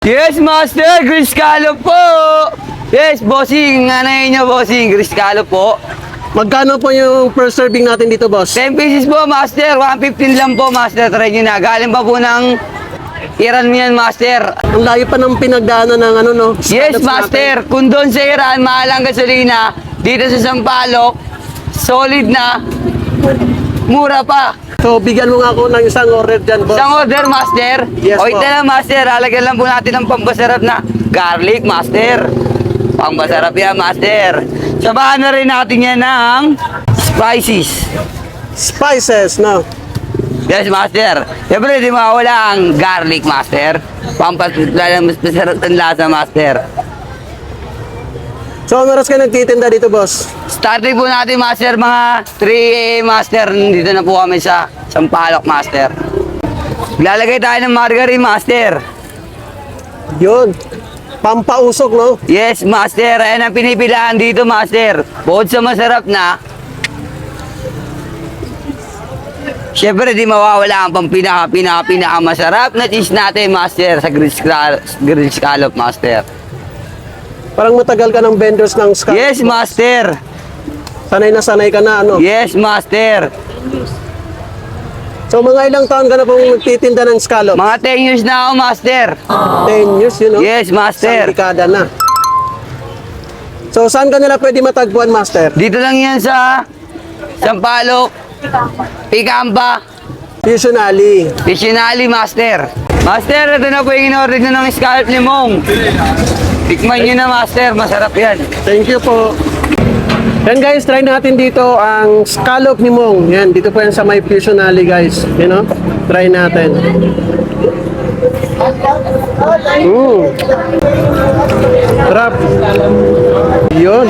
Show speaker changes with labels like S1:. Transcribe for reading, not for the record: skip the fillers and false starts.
S1: Yes, Master! Green scallop po! Yes, bossing. Anayin niyo, bossing. Green scallop po.
S2: Magkano po yung first serving natin dito, boss?
S1: 10 pieces po, Master. 115 lang po, Master. Try nyo na. Galing pa po ng Iran mo yan, Master.
S2: Ang layo pa ng pinagdaanan ng ano, no?
S1: Yes,
S2: Scallops
S1: Master. Kung doon sa Iran, mahal ang gasolina. Dito sa Sampaloc, solid na. Mura pa.
S2: natin. So, bigyan mo nga ako ng isang order dyan, boss.
S1: Isang order, Master.
S2: Yes,
S1: O, ito
S2: po.
S1: lang, Master. Lalagyan lang po natin ng pampasarap na garlic, Master. Pampasarap yan, Master. Sabahan na rin natin yan ng spices.
S2: Spices, no?
S1: Yes, Master. Siyempre, di mawala ang garlic, Master. Pampasarap ng lasa, Master.
S2: So, ano oras ka nagtitinda dito, boss?
S1: Starting po natin, Master, mga 3 AM, Master. Dito na po kami sa Sampaloc, Master. Lalagay tayo ng margarine, Master.
S2: Yun. Pampausok, no?
S1: Yes, Master. Ayan ang pinipilahan dito, Master. Bukod sa masarap na, syempre, di mawawala ang pinaka-masarap na cheese natin, Master, sa grilled scallop, Master.
S2: Parang matagal ka ng vendors ng scallops.
S1: Yes, Master.
S2: Sanay na sanay ka na, ano?
S1: Yes, Master.
S2: So, mga ilang taon ka na pong nagtitinda ng scallops?
S1: Mga 10 years na ako, Master.
S2: 10 years, yun, no?
S1: Yes,
S2: Isang
S1: Master.
S2: dekada na. So, saan ka nila pwede matagpuan, Master?
S1: Dito lang yan sa Sampaloc, Picamba,
S2: Usually.
S1: Visionally, Master. Master, ito na po yung in-order na ng scallop limong. Tikman nyo na, Master. Masarap yan.
S2: Thank you po. Yan guys, try natin dito ang scallop ni Mong. Yan, dito po yan sa may Fusion Alley guys. You know? Try natin. Sarap. Yun.